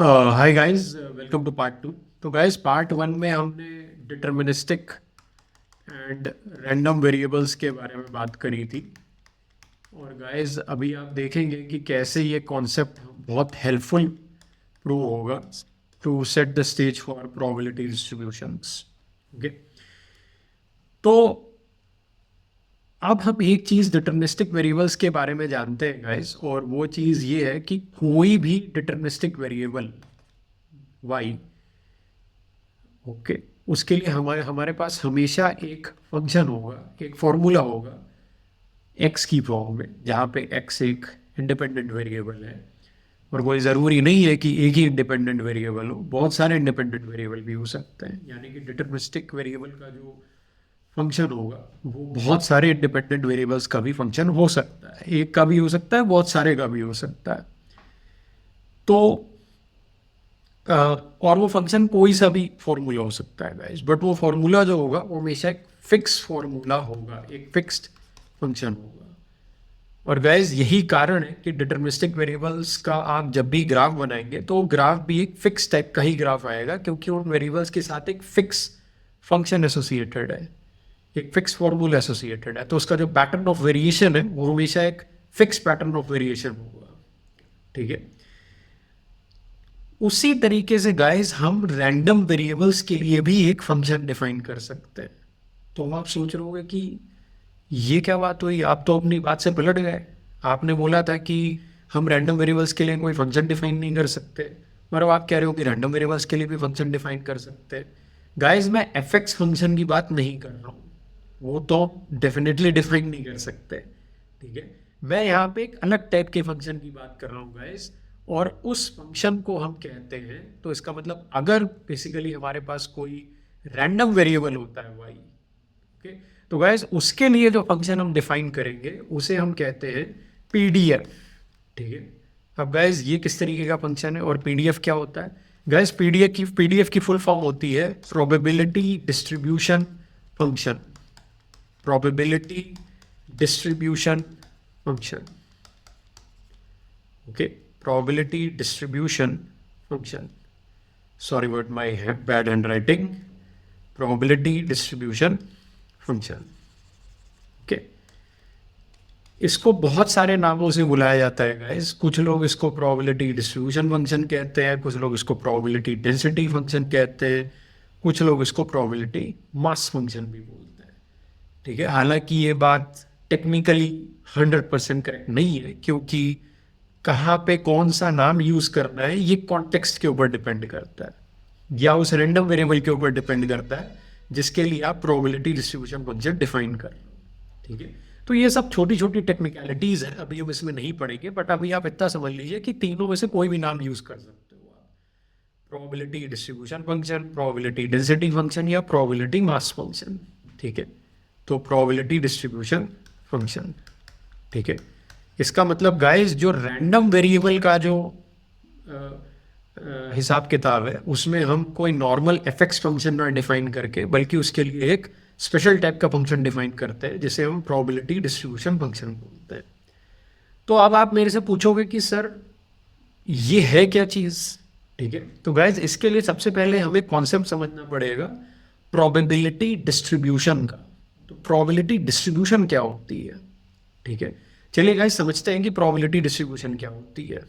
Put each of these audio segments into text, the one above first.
Hi guys, welcome to part two. तो guys, part one में हमने डिटर्मिनिस्टिक एंड रैंडम वेरिएबल्स के बारे में बात करी थी। और गाइस, अभी आप देखेंगे कि कैसे ये कॉन्सेप्ट बहुत हेल्पफुल प्रूव होगा to set the stage for probability distributions. Okay, तो अब हम एक चीज़ डिटर्मिनिस्टिक वेरिएबल्स के बारे में जानते हैं गाइस, और वो चीज़ ये है कि कोई भी डिटर्मिनिस्टिक वेरिएबल y, ओके, उसके लिए हमारे हमारे पास हमेशा एक फंक्शन होगा, एक फॉर्मूला होगा एक्स की फॉर्म में, जहाँ पे एक्स एक इंडिपेंडेंट वेरिएबल है। और कोई ज़रूरी नहीं है कि एक ही इंडिपेंडेंट वेरिएबल हो, बहुत सारे इंडिपेंडेंट वेरिएबल भी हो सकते हैं। यानी कि डिटर्मिनिस्टिक वेरिएबल का जो फंक्शन होगा वो बहुत सारे इंडिपेंडेंट वेरिएबल्स का भी फंक्शन हो सकता है, एक का भी हो सकता है, बहुत सारे का भी हो सकता है। तो और वो फंक्शन कोई सा भी फॉर्मूला हो सकता है गाइस, बट वो फॉर्मूला जो होगा वो हमेशा एक फिक्स फॉर्मूला होगा, एक फिक्स्ड फंक्शन होगा। और गाइस, यही कारण है कि डिटर्मिनिस्टिक वेरिएबल्स का आप जब भी ग्राफ बनाएंगे तो ग्राफ भी एक फिक्स टाइप का ही ग्राफ आएगा, क्योंकि उन वेरिएबल्स के साथ एक फिक्स फंक्शन एसोसिएटेड है, एक फिक्स फॉर्मूला एसोसिएटेड है। तो उसका जो पैटर्न ऑफ वेरिएशन है वो हमेशा एक फिक्स पैटर्न ऑफ वेरिएशन होगा। ठीक है, उसी तरीके से गाइस हम रैंडम वेरिएबल्स के लिए भी एक फंक्शन डिफाइन कर सकते हैं। तो आप सोच रहे होंगे कि ये क्या बात हुई, आप तो अपनी बात से पलट गए। आपने बोला था कि हम रैंडम वेरिएबल्स के लिए कोई फंक्शन डिफाइन नहीं कर सकते, पर अब आप कह रहे हो कि रैंडम वेरिएबल्स के लिए भी फंक्शन डिफाइन कर सकते हैं। गाइस, मैं एफ एक्स फंक्शन की बात नहीं कर रहा हूँ, वो तो डेफिनेटली डिफाइन नहीं कर सकते। ठीक है, मैं यहाँ पे एक अलग टाइप के फंक्शन की बात कर रहा हूँ गाइस, और उस फंक्शन को हम कहते हैं, तो इसका मतलब अगर बेसिकली हमारे पास कोई रैंडम वेरिएबल होता है वाई, ओके, तो गाइस उसके लिए जो फंक्शन हम डिफाइन करेंगे उसे हम कहते हैं पीडीएफ। ठीक है, अब गाइस ये किस तरीके का फंक्शन है और पीडीएफ क्या होता है? गाइस, पीडीएफ की फुल फॉर्म होती है probability distribution function, probability distribution function. Okay, probability distribution function, sorry about my bad handwriting, probability distribution function। Okay, इसको बहुत सारे नामों से बुलाया जाता है गाइस। कुछ लोग इसको प्रोबेबिलिटी डिस्ट्रीब्यूशन फंक्शन कहते हैं, कुछ लोग इसको प्रोबेबिलिटी डेंसिटी फंक्शन कहते हैं, कुछ लोग इसको प्रोबेबिलिटी मास फंक्शन भी बोलते हैं। ठीक है, हालांकि ये बात टेक्निकली 100% करेक्ट नहीं है, क्योंकि कहाँ पे कौन सा नाम यूज करना है ये कॉन्टेक्स्ट के ऊपर डिपेंड करता है, या उस रैंडम वेरिएबल के ऊपर डिपेंड करता है जिसके लिए आप प्रोबेबिलिटी डिस्ट्रीब्यूशन फंक्शन डिफाइन कर रहे हो। ठीक है, तो ये सब छोटी छोटी टेक्निकलिटीज है, अभी हम इसमें नहीं पढ़ेंगे, बट अभी आप इतना समझ लीजिए कि तीनों में से कोई भी नाम यूज कर सकते हो आप, probability distribution function, probability density function, या प्रोबेबिलिटी मास फंक्शन। ठीक है, तो प्रोबेबिलिटी डिस्ट्रीब्यूशन फंक्शन। ठीक है, इसका मतलब गाइस जो रैंडम वेरिएबल का जो हिसाब किताब है उसमें हम कोई नॉर्मल एफ एक्स फंक्शन ना डिफाइन करके, बल्कि उसके लिए एक स्पेशल टाइप का फंक्शन डिफाइन करते हैं जिसे हम प्रोबेबिलिटी डिस्ट्रीब्यूशन फंक्शन बोलते हैं। तो अब आप मेरे से पूछोगे कि सर ये है क्या चीज़? ठीक है, तो गाइज इसके लिए सबसे पहले हमें कॉन्सेप्ट समझना पड़ेगा प्रोबेबिलिटी डिस्ट्रीब्यूशन का। तो प्रोबेबिलिटी डिस्ट्रीब्यूशन क्या होती है? ठीक है, चलिए गाइस समझते हैं कि प्रोबेबिलिटी डिस्ट्रीब्यूशन क्या होती है।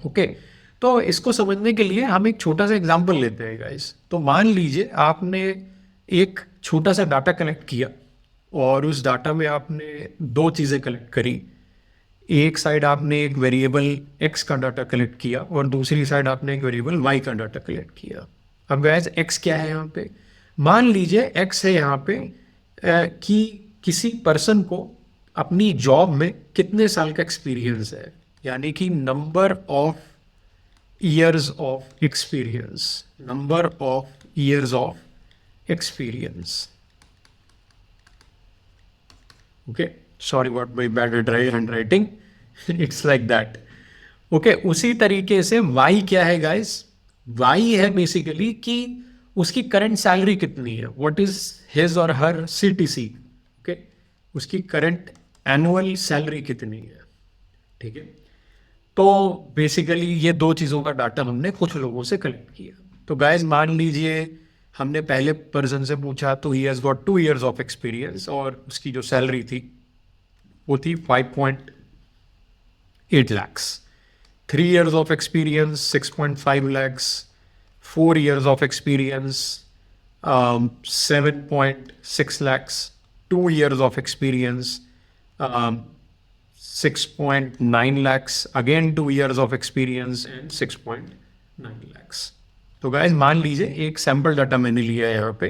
ओके, तो इसको समझने के लिए हम एक छोटा सा एग्जांपल लेते हैं गाइस। तो मान लीजिए आपने एक छोटा सा डाटा कलेक्ट किया, और उस डाटा में आपने दो चीज़ें कलेक्ट करी। एक साइड आपने एक वेरिएबल एक्स का डाटा कलेक्ट किया, और दूसरी साइड आपने एक वेरिएबल वाई का डाटा कलेक्ट किया। अब गाइस एक्स क्या है यहाँ पे? मान लीजिए एक्स है यहाँ पे कि किसी पर्सन को अपनी जॉब में कितने साल का एक्सपीरियंस है, यानी कि number of years of experience, number of years of experience. Okay, sorry about my bad hand writing, it's like that. Okay, उसी तरीके से वाई क्या है गाइस? वाई है बेसिकली कि उसकी करंट सैलरी कितनी है, व्हाट इज हिज और हर सीटीसी। ओके, उसकी करंट एनुअल सैलरी कितनी है। ठीक है, तो बेसिकली ये दो चीज़ों का डाटा हमने कुछ लोगों से कलेक्ट किया। तो गाइस मान लीजिए हमने पहले पर्सन से पूछा तो he has got 2 years of experience और उसकी जो सैलरी थी वो थी 5.8 lakhs। 3 years of experience 6.5 lakhs। 4 years of experience 7.6 lakhs। 2 years of experience 6.9 lakhs। Again 2 years of experience and 6.9 lakhs। तो गाइस मान लीजिए एक सैम्पल डाटा मैंने लिया है यहाँ पे,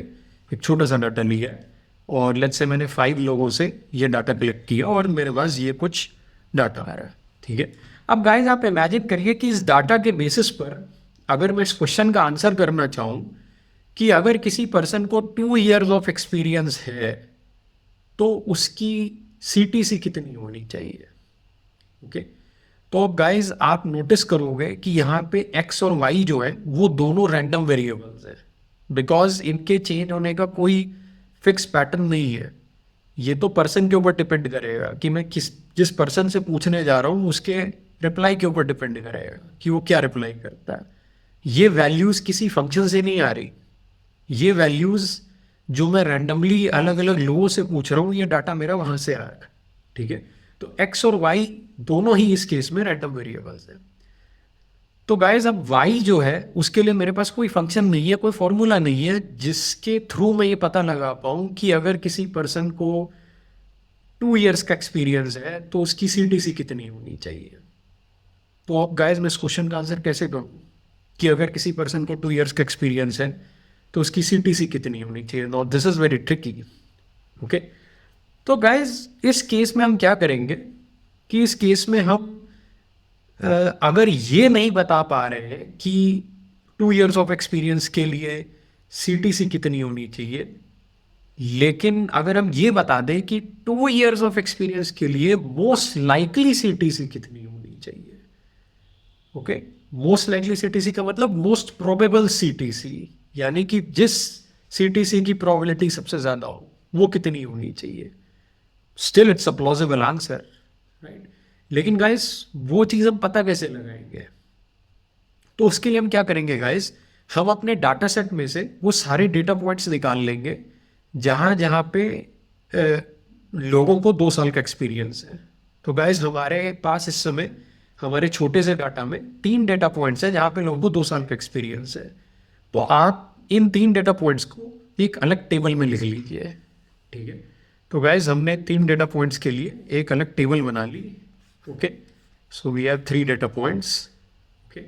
एक छोटा सा डाटा लिया है और लेट्स से मैंने 5 लोगों से ये डाटा कलेक्ट किया और मेरे पास ये कुछ डाटा आ रहा है, ठीक है। अब गाइस आप इमेजिन करिए कि इस डाटा के बेसिस पर अगर मैं इस क्वेश्चन का आंसर करना चाहूँ कि अगर किसी पर्सन को 2 years ऑफ एक्सपीरियंस है तो उसकी CTC कितनी होनी चाहिए, ओके। तो गाइज आप नोटिस करोगे कि यहाँ पे x और y जो है वो दोनों रैंडम वेरिएबल्स है, बिकॉज इनके चेंज होने का कोई फिक्स पैटर्न नहीं है। ये तो पर्सन के ऊपर डिपेंड करेगा कि मैं जिस पर्सन से पूछने जा रहा हूँ उसके रिप्लाई के ऊपर डिपेंड करेगा कि वो क्या रिप्लाई करता है। ये वैल्यूज किसी फंक्शन से नहीं आ रही, ये वैल्यूज जो मैं रैंडमली अलग अलग लोगों से पूछ रहा हूँ ये डाटा मेरा वहां से आ रहा है, ठीक है। तो x और y दोनों ही इस केस में रैंडम वेरिएबल्स हैं। तो गाइस अब y जो है उसके लिए मेरे पास कोई फंक्शन नहीं है, कोई फॉर्मूला नहीं है जिसके थ्रू मैं ये पता लगा पाऊँ कि अगर किसी पर्सन को 2 years का एक्सपीरियंस है तो उसकी CTC कितनी होनी चाहिए। तो अब गाइस मैं इस क्वेश्चन का आंसर कैसे करूँ कि अगर किसी पर्सन को 2 years का एक्सपीरियंस है तो उसकी CTC कितनी होनी चाहिए। No this is very tricky, okay. तो गाइज इस केस में हम क्या करेंगे कि इस केस में हम अगर ये नहीं बता पा रहे हैं कि 2 years ऑफ एक्सपीरियंस के लिए CTC कितनी होनी चाहिए, लेकिन अगर हम ये बता दें कि 2 years ऑफ एक्सपीरियंस के लिए मोस्ट लाइकली CTC कितनी होनी चाहिए, ओके। मोस्ट लाइकली CTC का मतलब मोस्ट प्रोबेबल CTC, यानी कि जिस CTC की प्रोबेबिलिटी सबसे ज्यादा हो वो कितनी होनी चाहिए। Still it's a plausible answer, right. लेकिन गाइस वो चीज हम पता कैसे लगाएंगे, तो उसके लिए हम क्या करेंगे गाइस, हम अपने डाटा सेट में से वो सारे डेटा पॉइंट्स निकाल लेंगे जहां जहां पे लोगों को 2 साल का एक्सपीरियंस है। तो गाइस हमारे पास इस समय हमारे छोटे से डाटा में 3 डेटा पॉइंट्स है जहां पे लोगों को 2 साल का एक्सपीरियंस है। तो आप इन 3 डेटा पॉइंट्स को एक अलग टेबल में लिख लीजिए, ठीक है। तो गाइज हमने 3 डेटा पॉइंट्स के लिए एक अलग टेबल बना ली, okay. So we have 3 data points, okay.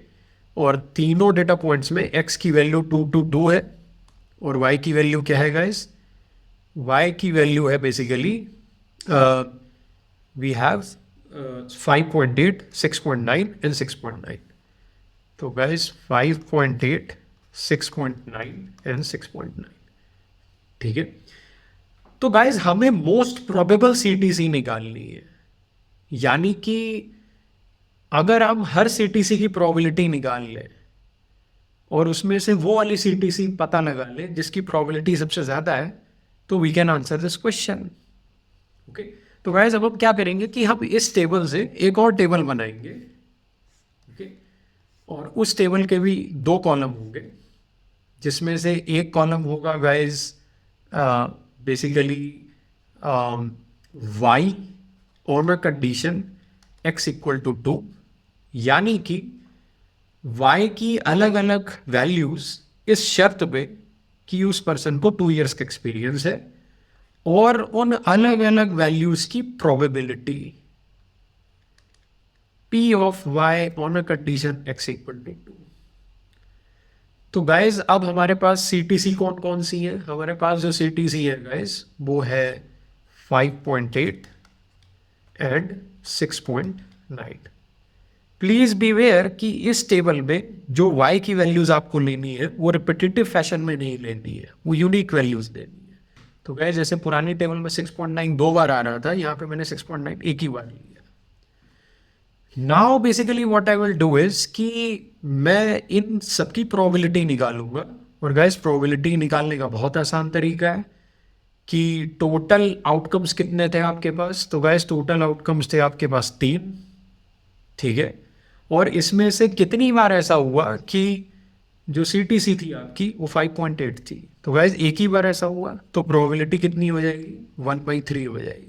और तीनों डेटा पॉइंट्स में x की वैल्यू 2 है और y की वैल्यू क्या है गाइज, y की वैल्यू है बेसिकली वी हैव 5.8, 6.9 एंड 6.9। तो गाइज 5.8, 6.9 एंड 6.9, ठीक है। तो गाइज हमें मोस्ट प्रोबेबल CTC निकालनी है, यानी कि अगर हम हर CTC की प्रोबेबिलिटी निकाल लें और उसमें से वो वाली CTC पता लगा लें जिसकी प्रोबेबिलिटी सबसे ज्यादा है तो we can answer this question, okay. तो गाइज अब हम क्या करेंगे कि हम इस टेबल से एक और टेबल बनाएंगे, ओके। और उस टेबल के भी 2 कॉलम होंगे जिसमें से एक कॉलम होगा guys basically y on condition x equal to 2, यानी कि y की अलग अलग वैल्यूज इस शर्त पे कि उस पर्सन को 2 years का एक्सपीरियंस है और उन अलग अलग वैल्यूज की probability p of y on condition x equal to 2। तो गाइज अब हमारे पास CTC कौन कौन सी है, हमारे पास जो CTC है गाइज वो है 5.8 एंड 6.9। प्लीज बी अवेयर कि इस टेबल में जो y की वैल्यूज आपको लेनी है वो रिपीटेटिव फैशन में नहीं लेनी है, वो यूनिक वैल्यूज लेनी है। तो गाइज जैसे पुरानी टेबल में 6.9 2 बार आ रहा था, यहाँ पे मैंने 6.9 एक ही बार लिया। Now basically what I will do is कि मैं इन सबकी प्रोबेबिलिटी निकालूंगा। और गाइस प्रोबेबिलिटी निकालने का बहुत आसान तरीका है कि टोटल आउटकम्स कितने थे आपके पास। तो गाइस टोटल आउटकम्स थे आपके पास 3, ठीक है। और इसमें से कितनी बार ऐसा हुआ कि जो CTC थी आपकी वो 5.8 थी, तो गाइज एक ही बार ऐसा हुआ, तो प्रोबेबिलिटी कितनी हो जाएगी, 1/3 हो जाएगी।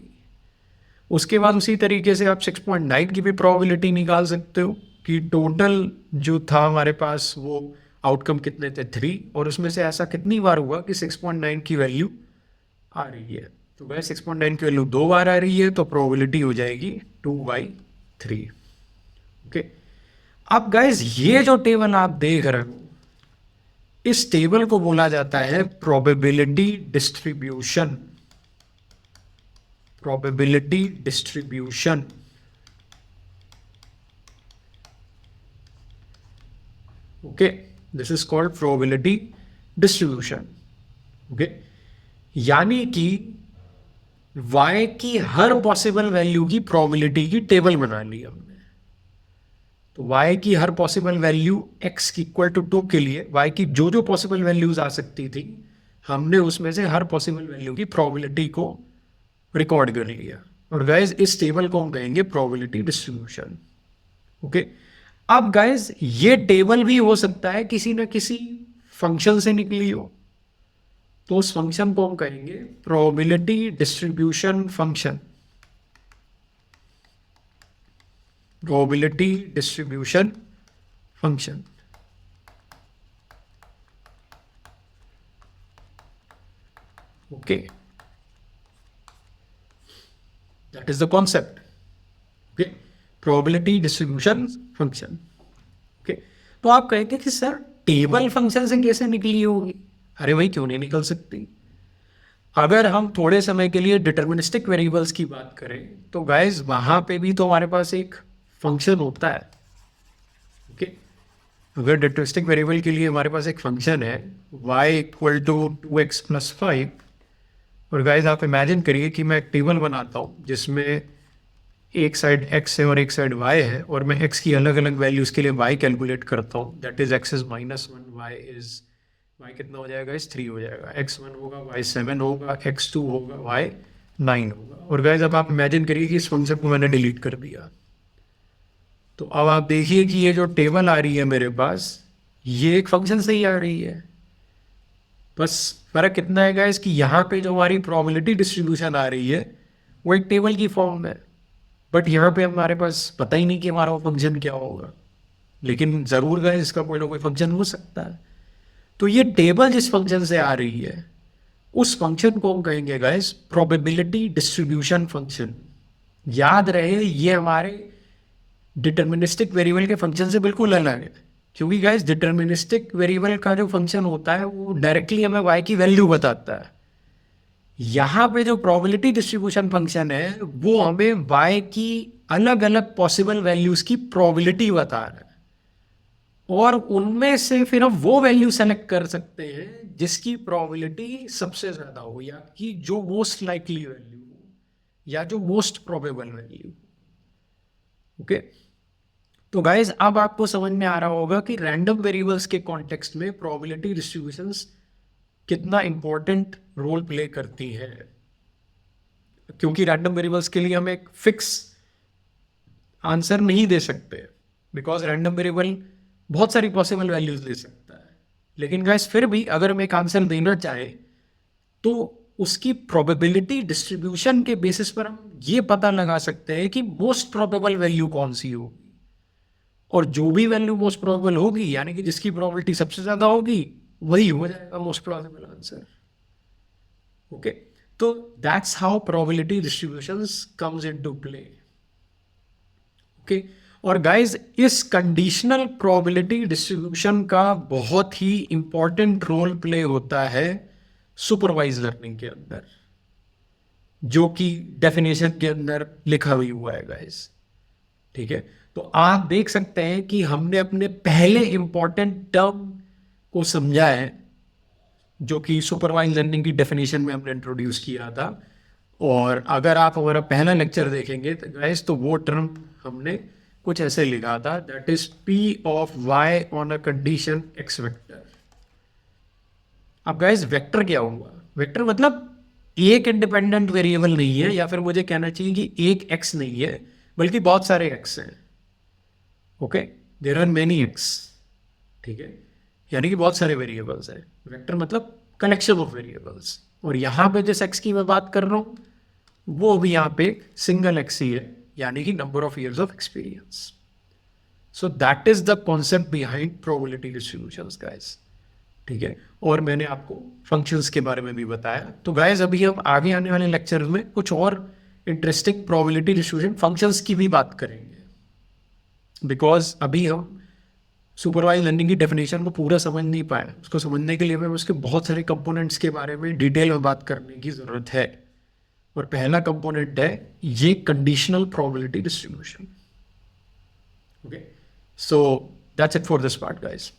उसके बाद उसी तरीके से आप 6.9 की भी प्रोबेबिलिटी निकाल सकते हो कि टोटल जो था हमारे पास वो आउटकम कितने थे, 3, और उसमें से ऐसा कितनी बार हुआ कि 6.9 की वैल्यू आ रही है। तो गाइज 6.9 की वैल्यू 2 बार आ रही है, तो प्रोबेबिलिटी हो जाएगी 2/3। ओके, अब गाइज ये जो टेबल आप देख रहे हो, इस टेबल को बोला जाता है probability distribution. Probability distribution. Okay, this is called probability distribution. Okay, यानी कि y की हर पॉसिबल वैल्यू की प्रोबेबिलिटी की टेबल बना ली हमने। तो y की हर पॉसिबल वैल्यू x की इक्वल टू 2 के लिए y की जो जो पॉसिबल वैल्यूज आ सकती थी, हमने उसमें से हर पॉसिबल वैल्यू की प्रोबेबिलिटी को रिकॉर्ड कर लिया, और गाइज इस टेबल को हम कहेंगे प्रोबेबिलिटी डिस्ट्रीब्यूशन। ओके, अब गाइज ये टेबल भी हो सकता है किसी ना किसी फंक्शन से निकली हो, तो उस फंक्शन को हम कहेंगे probability distribution function. Probability distribution function. Okay, that is the concept. Okay, probability distribution function. Okay, तो आप कहेंगे कि सर टेबल फंक्शन से कैसे निकली होगी? अरे भाई क्यों नहीं निकल सकती? अगर हम थोड़े समय के लिए डिटर्मिनिस्टिक वेरिएबल्स की बात करें, तो गाइस वहां पे भी तो हमारे पास एक फंक्शन होता है। ओके, अगर डिटर्मिनिस्टिक वेरिएबल के लिए हमारे पास एक फंक्शन है y equal to 2x plus 5, और गाइस आप इमेजिन करिए कि मैं एक टेबल बनाता हूँ जिसमें एक साइड x है और एक साइड y है, और मैं x की अलग अलग वैल्यूज के लिए y कैलकुलेट करता हूँ, that is x is -1, y कितना हो जाएगा, इस 3 हो जाएगा, x1 होगा, y7 होगा, x2 होगा, y9 होगा। और गाइस अब आप इमेजिन करिए कि इस फंक्शन को मैंने डिलीट कर दिया, तो अब आप देखिए कि ये जो टेबल आ रही है मेरे पास, ये एक फंक्शन से ही आ रही है। बस फर्क कितना है गाइस कि यहाँ पे जो हमारी प्रोबेबिलिटी डिस्ट्रीब्यूशन आ रही है वो एक टेबल की फॉर्म में, बट यहाँ पे हमारे पास पता ही नहीं कि हमारा फंक्शन क्या होगा, लेकिन जरूर गाइस इसका कोई ना कोई फंक्शन हो सकता है। तो ये टेबल जिस फंक्शन से आ रही है उस फंक्शन को हम कहेंगे गाइस प्रोबेबिलिटी डिस्ट्रीब्यूशन फंक्शन। याद रहे ये हमारे डिटर्मिनिस्टिक वेरिएबल के फंक्शन से बिल्कुल अलग है, क्योंकि गाइस डिटर्मिनिस्टिक वेरिएबल का जो फंक्शन होता है वो डायरेक्टली हमें y की वैल्यू बताता है। यहाँ पे जो प्रोबेबिलिटी डिस्ट्रीब्यूशन फंक्शन है वो हमें y की अलग अलग पॉसिबल वैल्यूज की प्रोबेबिलिटी बता रहा है, और उनमें से फिर हम वो वैल्यू सेलेक्ट कर सकते हैं जिसकी प्रोबेबिलिटी सबसे ज्यादा हो, या कि जो मोस्ट लाइकली वैल्यू हो, या जो मोस्ट प्रोबेबल वैल्यू। ओके, तो गाइज अब आपको समझ में आ रहा होगा कि रैंडम वेरिएबल्स के कॉन्टेक्स्ट में प्रोबेबिलिटी डिस्ट्रीब्यूशंस कितना इंपॉर्टेंट रोल प्ले करती है, क्योंकि रैंडम वेरिएबल्स के लिए हम एक फिक्स आंसर नहीं दे सकते, बिकॉज रैंडम वेरिएबल बहुत सारी पॉसिबल वैल्यूज दे सकता है। लेकिन गाइस फिर भी अगर हम एक आंसर देना चाहे तो उसकी प्रोबेबिलिटी डिस्ट्रीब्यूशन के बेसिस पर हम ये पता लगा सकते हैं कि मोस्ट प्रोबेबल वैल्यू कौन सी होगी, और जो भी वैल्यू मोस्ट प्रोबेबल होगी यानी कि जिसकी प्रोबेबिलिटी सबसे ज्यादा होगी वही हो जाएगा मोस्ट प्रोबेबल आंसर। ओके, तो that's how probability distributions comes into play. Okay, और गाइज इस कंडीशनल प्रोबेबिलिटी डिस्ट्रीब्यूशन का बहुत ही इंपॉर्टेंट रोल प्ले होता है सुपरवाइज लर्निंग के अंदर, जो कि डेफिनेशन के अंदर लिखा भी हुआ है गाइज। ठीक है, तो आप देख सकते हैं कि हमने अपने पहले इंपॉर्टेंट टर्म को समझा है जो कि सुपरवाइज लर्निंग की डेफिनेशन में हमने इंट्रोड्यूस किया था, और अगर आप हमारा पहला लेक्चर देखेंगे तो गाइज तो वो टर्म हमने कुछ ऐसे लिखा था, that is P of y on a condition x vector. अब गाइस वेक्टर क्या हुआ? वेक्टर मतलब एक इंडिपेंडेंट वेरिएबल नहीं है, या फिर मुझे कहना चाहिए कि एक x नहीं है बल्कि बहुत सारे x हैं। Okay, there are many x, ठीक है, यानी कि बहुत सारे वेरिएबल्स है। वेक्टर मतलब कलेक्शन ऑफ वेरिएबल्स, और यहाँ पे जिस एक्स की मैं बात कर रहा हूँ वो भी यहाँ पे सिंगल एक्स ही है, यानी कि number of years of experience. So that is the concept behind probability distributions guys, ठीक है। और मैंने आपको फंक्शंस के बारे में भी बताया। तो गाइस अभी हम आगे आने वाले लेक्चर में कुछ और इंटरेस्टिंग प्रोबेबिलिटी डिस्ट्रीब्यूशन फंक्शंस की भी बात करेंगे, बिकॉज अभी हम सुपरवाइज लर्निंग की डेफिनेशन को पूरा समझ नहीं पाए। उसको समझने के लिए हमें उसके बहुत सारे कंपोनेंट्स के बारे में डिटेल में बात करने की ज़रूरत है। और पहला कंपोनेंट है ये conditional probability distribution. Okay, so that's it for this part guys.